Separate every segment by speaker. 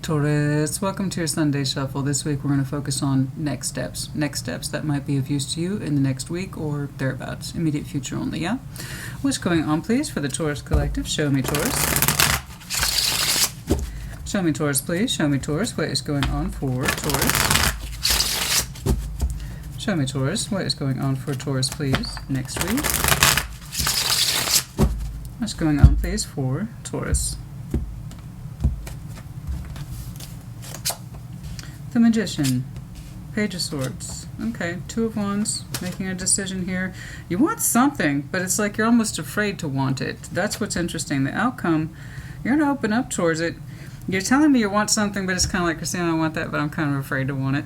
Speaker 1: Taurus, welcome to your Sunday Shuffle. This week we're going to focus on next steps. Next steps that might be of use to you in the next week or thereabouts. Immediate future only, yeah? What's going on, please, for the Taurus Collective? Show me, Taurus. Show me, Taurus, please. Show me, Taurus. What is going on for Taurus? Show me, Taurus. What is going on for Taurus, please, next week? What's going on, please, for Taurus? The Magician, Page of Swords. Okay, Two of Wands, making a decision here. You want something, but it's like you're almost afraid to want it. That's what's interesting. The outcome, you're going to open up towards it. You're telling me you want something, but it's kind of like, Christina, I want that, but I'm kind of afraid to want it.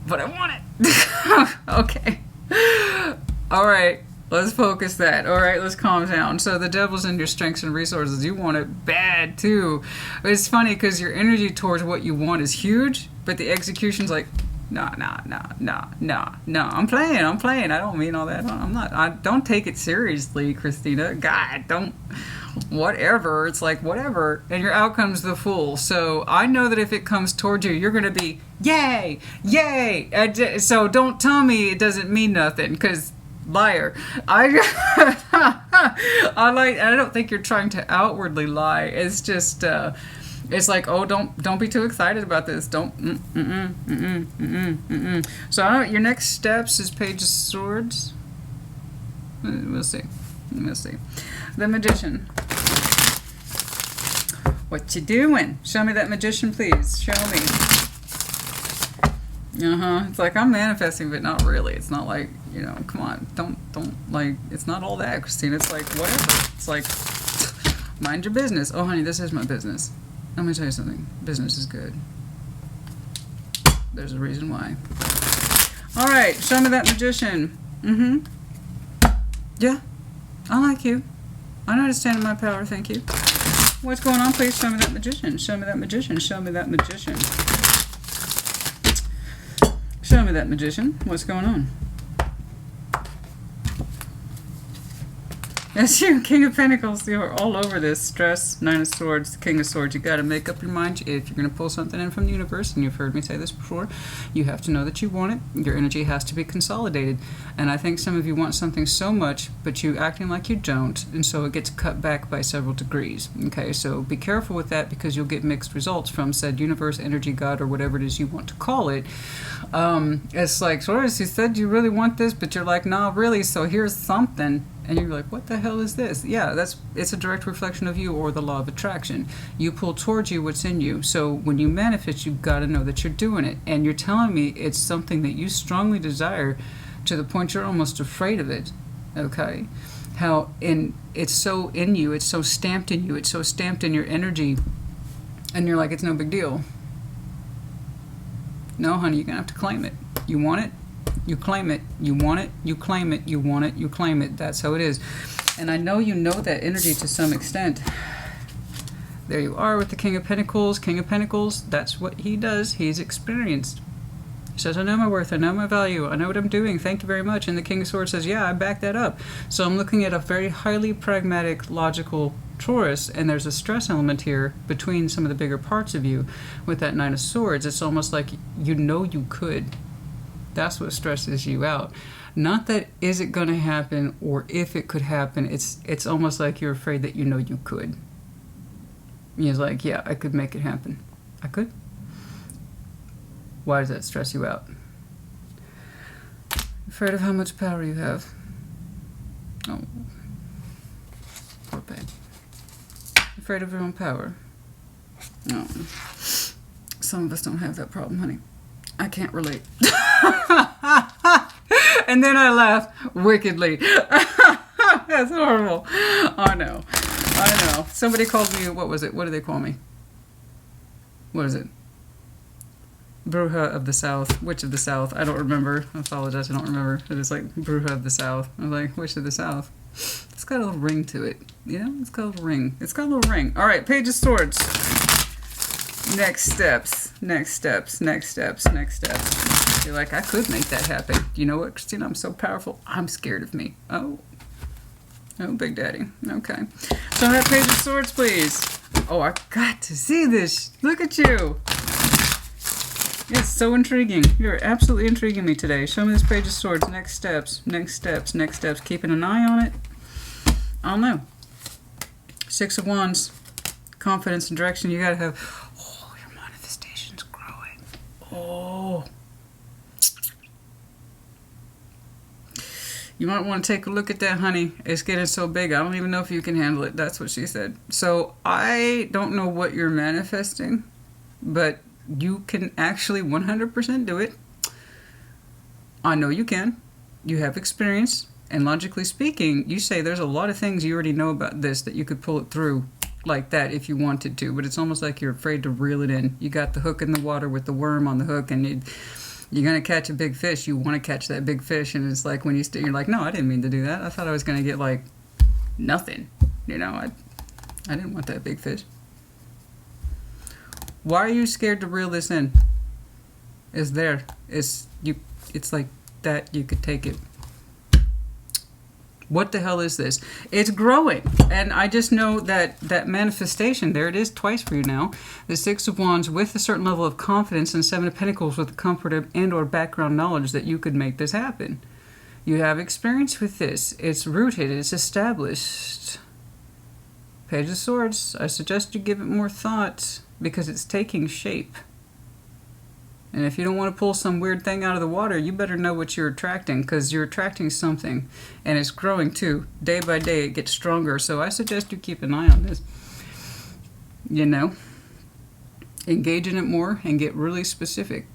Speaker 1: But I want it. Okay. All right. Let's focus that. All right, let's calm down. So the devil's in your strengths and resources. You want it bad, too. But it's funny because your energy towards what you want is huge, but the execution's like, no. I'm playing. I don't mean all that. I'm not. I don't take it seriously, Christina. God, don't. Whatever. It's like, whatever. And your outcome's the Fool. So I know that if it comes towards you, you're going to be, yay, yay. So don't tell me it doesn't mean nothing, because liar. I don't think you're trying to outwardly lie. It's just it's like, oh, don't be too excited about this. Don't. So I don't, your next steps is Page of Swords. We'll see. The Magician. What you doing? Show me that Magician, please. Show me. It's like I'm manifesting, but not really. It's not like, you know, come on, don't like, it's not all that, Christina. It's like, whatever. It's like, mind your business. Oh, honey, this is my business. Let me tell you something. Business is good. There's a reason why. All right, show me that Magician. Yeah, I like you. I know how to stand in my power. Thank you. What's going on, please? Show me that Magician. Show me that Magician. Show me that Magician. Show me that Magician. What's going on? That's you, King of Pentacles. You're all over this. Stress, Nine of Swords, King of Swords. You got to make up your mind. If you're going to pull something in from the universe, and you've heard me say this before, you have to know that you want it. Your energy has to be consolidated. And I think some of you want something so much, but you acting like you don't, and so it gets cut back by several degrees. Okay, so be careful with that, because you'll get mixed results from said universe, energy, God, or whatever it is you want to call it. It's like, Taurus, you said you really want this, but you're like, nah, really, so here's something. And you're like, what the hell is this? Yeah, it's a direct reflection of you, or the law of attraction. You pull towards you what's in you. So when you manifest, you've got to know that you're doing it. And you're telling me it's something that you strongly desire to the point you're almost afraid of it. Okay? How it's so in you, it's so stamped in you, it's so stamped in your energy. And you're like, it's no big deal. No, honey, you're going to have to claim it. You want it? You claim it. You want it. You claim it. You want it. You claim it. That's how it is. And I know you know that energy to some extent. There you are with the King of Pentacles. King of Pentacles, that's what he does. He's experienced. He says, I know my worth. I know my value. I know what I'm doing. Thank you very much. And the King of Swords says, yeah, I back that up. So I'm looking at a very highly pragmatic, logical Taurus, and there's a stress element here between some of the bigger parts of you with that Nine of Swords. It's almost like you know you could. That's what stresses you out. Not that is it going to happen or if it could happen. It's almost like you're afraid that you know you could. You're like, yeah, I could make it happen. I could? Why does that stress you out? Afraid of how much power you have. Oh. Poor babe. Afraid of your own power. No. Some of us don't have that problem, honey. I can't relate. And then I laugh wickedly. That's horrible. I know. Somebody called me, what was it? What do they call me? What is it? Bruja of the South. Witch of the South. I don't remember. I apologize. I don't remember. It was like Bruja of the South. I was like, Witch of the South. It's got a little ring to it. You know? It's got a little ring. All right, Page of Swords. Next steps. You're like, I could make that happen. You know what, Christina? I'm so powerful. I'm scared of me. Oh, Big Daddy. Okay. So that Page of Swords, please. Oh, I got to see this. Look at you. It's so intriguing. You're absolutely intriguing me today. Show me this Page of Swords. Next steps. Next steps. Next steps. Keeping an eye on it. I don't know. Six of Wands. Confidence and direction. You gotta have... Oh, your manifestation's growing. Oh. You might want to take a look at that, honey. It's getting so big. I don't even know if you can handle it. That's what she said. So I don't know what you're manifesting, but you can actually 100% do it. I know you can. You have experience. And logically speaking, you say there's a lot of things you already know about this that you could pull it through like that if you wanted to. But it's almost like you're afraid to reel it in. You got the hook in the water with the worm on the hook, and you're going to catch a big fish. You want to catch that big fish. And it's like when you're like, no, I didn't mean to do that. I thought I was going to get like nothing. You know, I didn't want that big fish. Why are you scared to reel this in? It's there. It's like that. You could take it. What the hell is this? It's growing. And I just know that manifestation, there it is twice for you now. The Six of Wands with a certain level of confidence, and Seven of Pentacles with the comfort and or background knowledge that you could make this happen. You have experience with this. It's rooted. It's established. Page of Swords. I suggest you give it more thought because it's taking shape. And if you don't want to pull some weird thing out of the water, you better know what you're attracting, because you're attracting something. And it's growing too. Day by day it gets stronger. So I suggest you keep an eye on this. You know? Engage in it more and get really specific.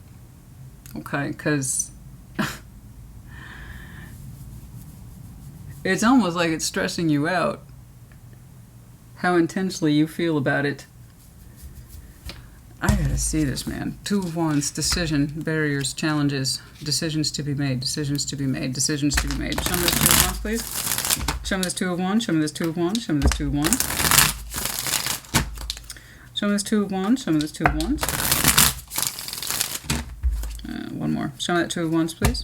Speaker 1: Okay? Because it's almost like it's stressing you out. How intensely you feel about it. I gotta see this, man. Two of Wands, decision, barriers, challenges, decisions to be made, decisions to be made, decisions to be made. Show me this Two of Wands, please. Show me this Two of Wands, show me this Two of Wands, show me this Two of Wands. Show me this Two of Wands, show me this Two of Wands. One more. Show me that Two of Wands, please.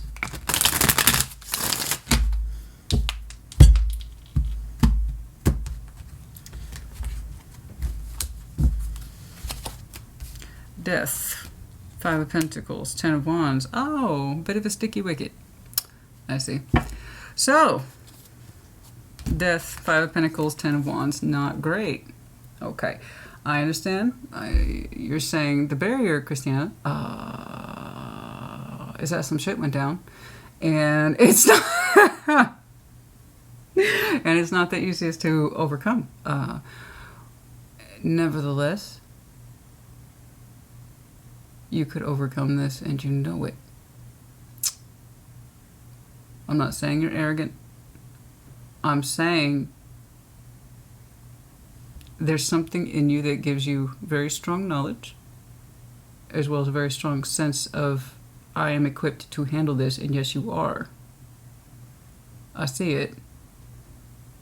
Speaker 1: Death, Five of Pentacles, Ten of Wands. Oh, bit of a sticky wicket. I see. So, Death, Five of Pentacles, Ten of Wands. Not great. Okay, I understand. You're saying the barrier, Christina, is that some shit went down, and it's not, and it's not the easiest to overcome. Nevertheless, you could overcome this, and you know it. I'm not saying you're arrogant. I'm saying there's something in you that gives you very strong knowledge, as well as a very strong sense of, I am equipped to handle this, and yes, you are. I see it.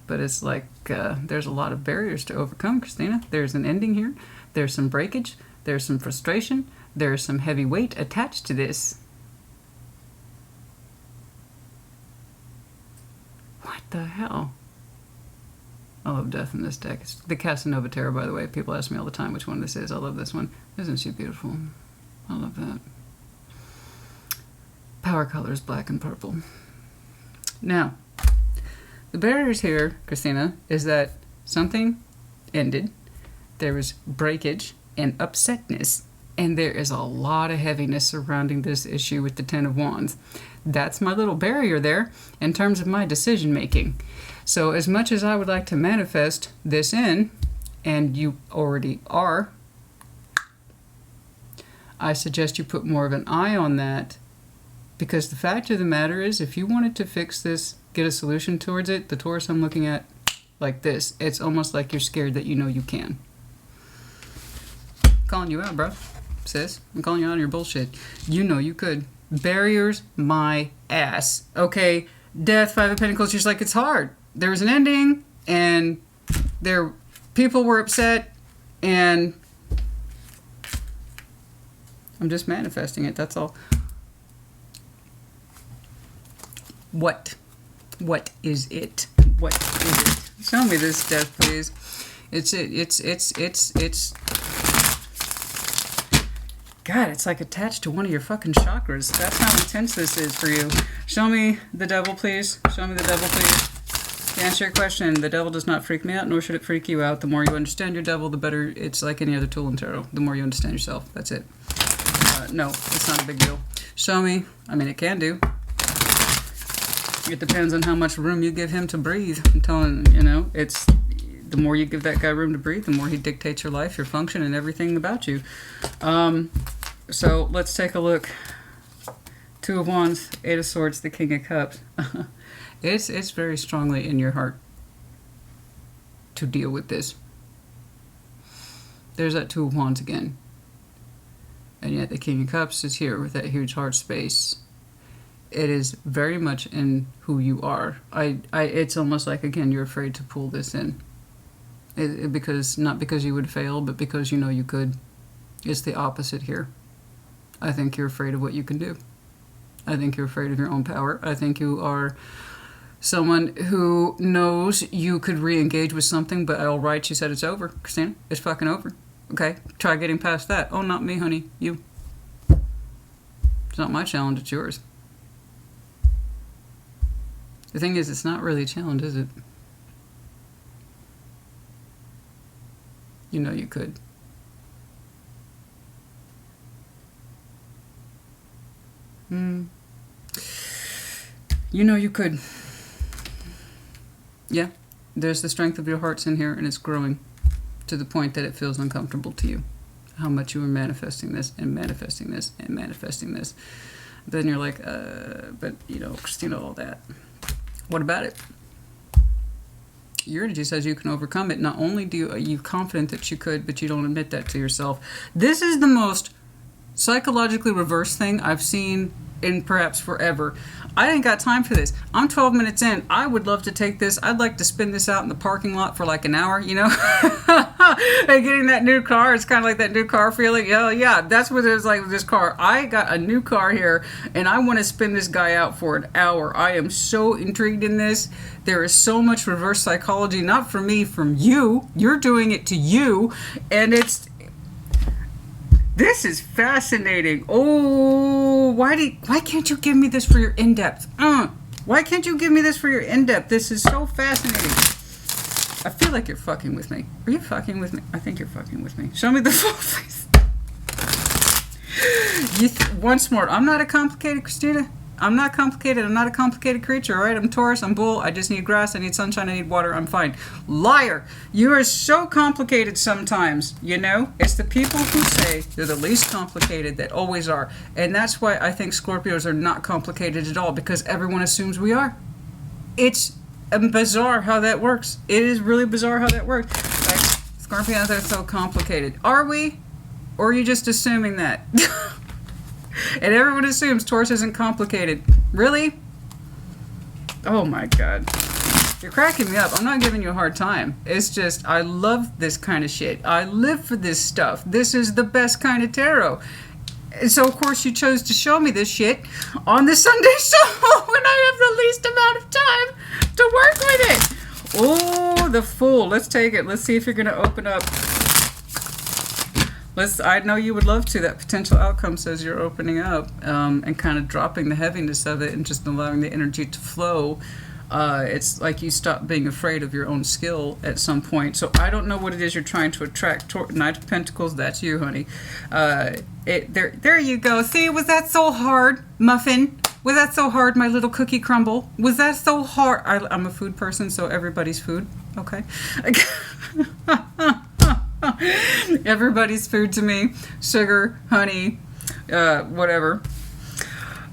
Speaker 1: But it's like there's a lot of barriers to overcome, Christina. There's an ending here. There's some breakage. There's some frustration. There's some heavy weight attached to this. What the hell? I love Death in this deck. It's the Casanova Tarot, by the way. People ask me all the time which one this is. I love this one. Isn't she beautiful? I love that. Power colors, black and purple. Now, the barriers here, Christina, is that something ended. There was breakage and upsetness. And there is a lot of heaviness surrounding this issue with the Ten of Wands. That's my little barrier there in terms of my decision making. So as much as I would like to manifest this in, and you already are, I suggest you put more of an eye on that, because the fact of the matter is, if you wanted to fix this, get a solution towards it, the Taurus I'm looking at like this, it's almost like you're scared that you know you can. Calling you out, bro. Sis, I'm calling you out on your bullshit. You know you could. Barriers, my ass. Okay, Death, Five of Pentacles, just like it's hard. There was an ending, and people were upset, and I'm just manifesting it, that's all. What? What is it? What is it? Show me this, Death, please. It's God, it's like attached to one of your fucking chakras. That's how intense this is for you. Show me the devil, please. Show me the devil, please. To answer your question, the devil does not freak me out, nor should it freak you out. The more you understand your devil, the better. It's like any other tool in tarot. The more you understand yourself. That's it. No, it's not a big deal. Show me. I mean, it can do. It depends on how much room you give him to breathe. I'm telling you, know, it's the more you give that guy room to breathe, the more he dictates your life, your function, and everything about you. So let's take a look. Two of Wands, Eight of Swords, the King of Cups. It's very strongly in your heart to deal with this. There's that Two of Wands again. And yet the King of Cups is here with that huge heart space. It is very much in who you are. It's almost like, again, you're afraid to pull this in. Because not because you would fail, but because you know you could. It's the opposite here. I think you're afraid of what you can do. I think you're afraid of your own power. I think you are someone who knows you could re-engage with something, but all right, she said it's over. Christina, it's fucking over. Okay, try getting past that. Oh, not me, honey. You. It's not my challenge, it's yours. The thing is, it's not really a challenge, is it? You know you could. You know you could. Yeah, there's the strength of your hearts in here, and it's growing to the point that it feels uncomfortable to you. How much you are manifesting this and manifesting this and manifesting this. Then you're like, but you know, Christina, all that. What about it? Your energy says you can overcome it. Not only do are you confident that you could, but you don't admit that to yourself. This is the most psychologically reverse thing I've seen in perhaps forever. I ain't got time for this. I'm 12 minutes in. I would love to take this. I'd like to spin this out in the parking lot for like an hour, you know? And getting that new car, it's kind of like that new car feeling. Yeah, that's what it was like with this car. I got a new car here, and I want to spin this guy out for an hour. I am so intrigued in this. There is so much reverse psychology, not from me, from you. You're doing it to you, and this is fascinating. Oh, why can't you give me this for your in-depth? Why can't you give me this for your in-depth? This is so fascinating. I feel like you're fucking with me. Are you fucking with me? I think you're fucking with me. Show me the full face. Once more, I'm not a complicated Christina. I'm not complicated. I'm not a complicated creature, all right? I'm Taurus. I'm bull. I just need grass. I need sunshine. I need water. I'm fine. Liar. You are so complicated sometimes, you know? It's the people who say they're the least complicated that always are. And that's why I think Scorpios are not complicated at all, because everyone assumes we are. It's bizarre how that works. It is really bizarre how that works. Like, Scorpios are so complicated. Are we? Or are you just assuming that? And everyone assumes Taurus isn't complicated. Really? Oh my God. You're cracking me up. I'm not giving you a hard time. It's just, I love this kind of shit. I live for this stuff. This is the best kind of tarot. And so, of course, you chose to show me this shit on the Sunday show when I have the least amount of time to work with it. Oh, the Fool. Let's take it. Let's see if you're going to open up. I know you would love to. That potential outcome says you're opening up and kind of dropping the heaviness of it and just allowing the energy to flow. It's like you stop being afraid of your own skill at some point. So I don't know what it is you're trying to attract. Knight of Pentacles, that's you, honey. There you go. See, was that so hard, Muffin? Was that so hard, my little cookie crumble? Was that so hard? I'm a food person, so everybody's food. Okay. Everybody's food to me. Sugar, honey, whatever.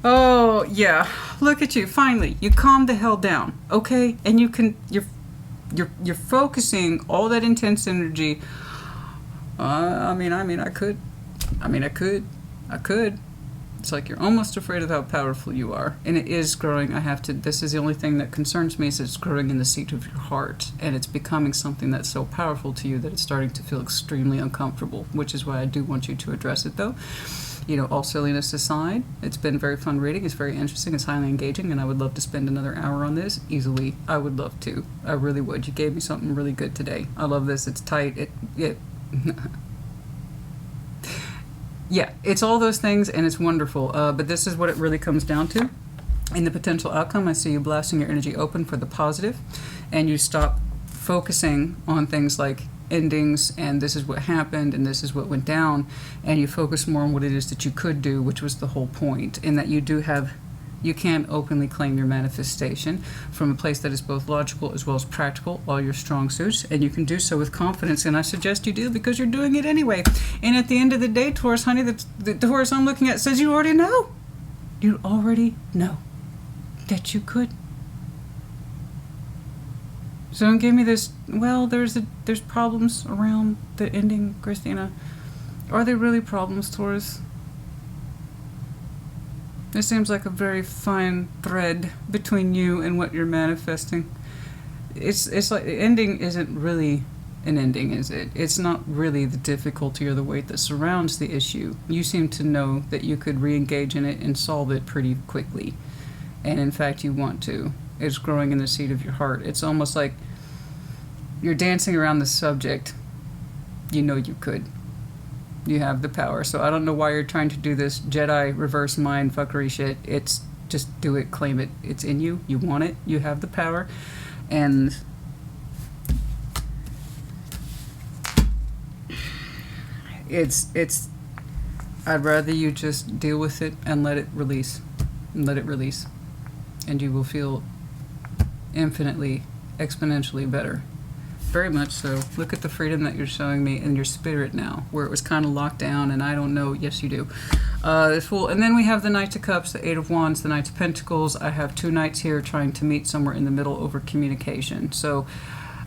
Speaker 1: Oh yeah, look at you. Finally, you calmed the hell down, okay? And you're focusing all that intense energy. I mean, I could. It's like you're almost afraid of how powerful you are. And it is growing. This is the only thing that concerns me, is it's growing in the seat of your heart. And it's becoming something that's so powerful to you that it's starting to feel extremely uncomfortable, which is why I do want you to address it, though. You know, all silliness aside, it's been very fun reading. It's very interesting. It's highly engaging. And I would love to spend another hour on this easily. I would love to. I really would. You gave me something really good today. I love this. It's tight. Yeah, it's all those things, and it's wonderful. But this is what it really comes down to. In the potential outcome, I see you blasting your energy open for the positive, and you stop focusing on things like endings and this is what happened and this is what went down, and you focus more on what it is that you could do, which was the whole point, in that you can openly claim your manifestation from a place that is both logical as well as practical, all your strong suits, and you can do so with confidence, and I suggest you do because you're doing it anyway. And at the end of the day, Taurus, honey, the Taurus I'm looking at says you already know. You already know that you could. So don't give me this, well, there's problems around the ending, Christina. Are there really problems, Taurus? It seems like a very fine thread between you and what you're manifesting. It's like the ending isn't really an ending, is it? It's not really the difficulty or the weight that surrounds the issue. You seem to know that you could re-engage in it and solve it pretty quickly. And in fact, you want to. It's growing in the seed of your heart. It's almost like you're dancing around the subject. You know you could. You have the power. So I don't know why you're trying to do this Jedi reverse mind fuckery shit. It's just do it, claim it. It's in you. You want it. You have the power. And it's I'd rather you just deal with it and let it release. And let it release. And you will feel infinitely, exponentially better. Very much so. Look at the freedom that you're showing me in your spirit now, where it was kind of locked down and I don't know. Yes, you do. This Fool. And then we have the Knight of Cups, the Eight of Wands, the Knight of Pentacles. I have two knights here trying to meet somewhere in the middle over communication. So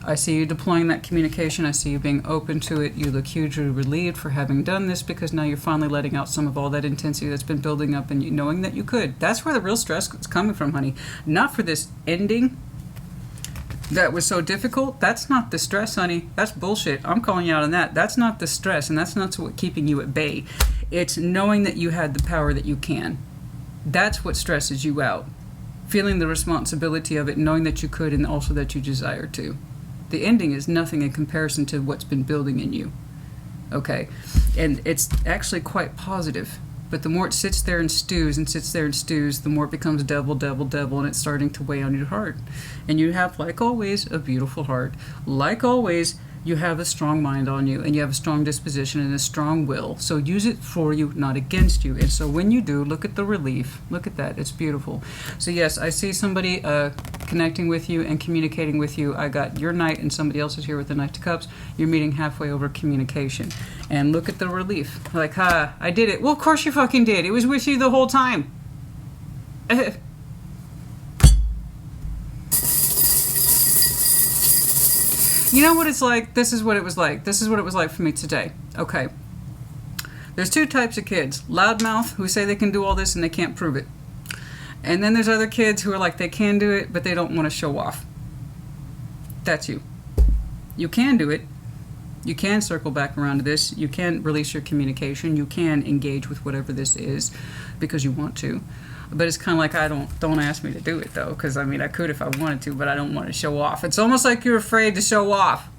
Speaker 1: I see you deploying that communication. I see you being open to it. You look hugely relieved for having done this because now you're finally letting out some of all that intensity that's been building up and you knowing that you could. That's where the real stress is coming from, honey. Not for this ending that was so difficult. That's not the stress, honey. That's bullshit. I'm calling you out on that. That's not the stress, and that's not what's keeping you at bay. It's knowing that you had the power that you can. That's what stresses you out. Feeling the responsibility of it, knowing that you could, and also that you desire to. The ending is nothing in comparison to what's been building in you. Okay? And it's actually quite positive. But the more it sits there and stews and sits there and stews, the more it becomes devil, and it's starting to weigh on your heart. And you have, like always, a beautiful heart. Like always, you have a strong mind on you, and you have a strong disposition and a strong will. So use it for you, not against you. And so when you do, look at the relief. Look at that. It's beautiful. So yes, I see somebody connecting with you and communicating with you. I got your knight and somebody else is here with the Knight of Cups. You're meeting halfway over communication. And look at the relief. Like, ha, I did it. Well, of course you fucking did. It was with you the whole time. You know what it's like? This is what it was like. This is what it was like for me today. Okay. There's two types of kids. Loudmouth, who say they can do all this and they can't prove it. And then there's other kids who are like they can do it, but they don't want to show off. That's you. You can do it. You can circle back around to this. You can release your communication. You can engage with whatever this is because you want to. But it's kind of like, don't ask me to do it though, because I mean I could if I wanted to, but I don't want to show off. It's almost like you're afraid to show off.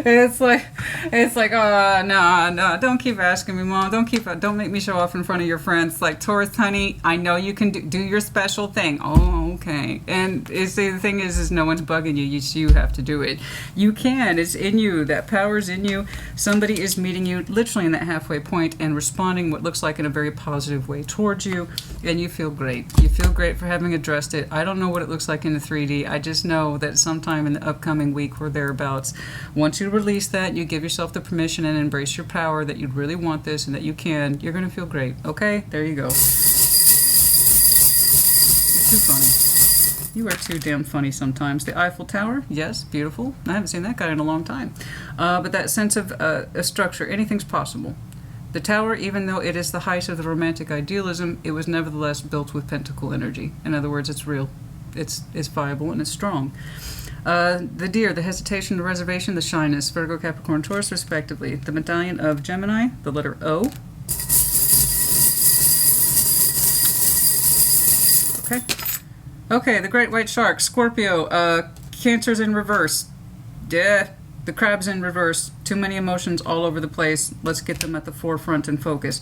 Speaker 1: It's like, no, don't keep asking me, Mom. Don't make me show off in front of your friends. Like, Taurus, honey, I know you can do your special thing. Oh, okay. And see, the thing is no one's bugging you. You have to do it. You can. It's in you. That power's in you. Somebody is meeting you literally in that halfway point and responding what looks like in a very positive way towards you, and you feel great. You feel great for having addressed it. I don't know what it looks like in the 3D. I just know that sometime in the upcoming week or thereabouts, once you release that, you give yourself the permission and embrace your power that you really want this and that you can, you're going to feel great. Okay? There you go. You're too funny. You are too damn funny sometimes. The Eiffel Tower, yes, beautiful. I haven't seen that guy in a long time. But that sense of a structure, anything's possible. The tower, even though it is the height of the romantic idealism, it was nevertheless built with pentacle energy. In other words, it's real. It's viable and it's strong. The deer, the hesitation, the reservation, the shyness, Virgo, Capricorn, Taurus, respectively. The medallion of Gemini, the letter O. Okay. Okay, the great white shark, Scorpio, Cancer's in reverse. Yeah, the crab's in reverse. Too many emotions all over the place. Let's get them at the forefront and focus.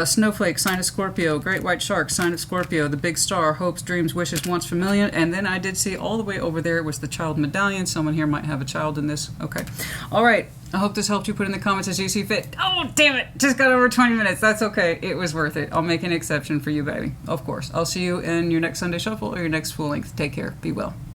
Speaker 1: Snowflake, sign of Scorpio. Great white shark, sign of Scorpio. The big star, hopes, dreams, wishes, wants, familiar. And then I did see all the way over there was the child medallion. Someone here might have a child in this. Okay. All right. I hope this helped you. Put in the comments as you see fit. Oh, damn it. Just got over 20 minutes. That's okay. It was worth it. I'll make an exception for you, baby. Of course. I'll see you in your next Sunday Shuffle or your next full length. Take care. Be well.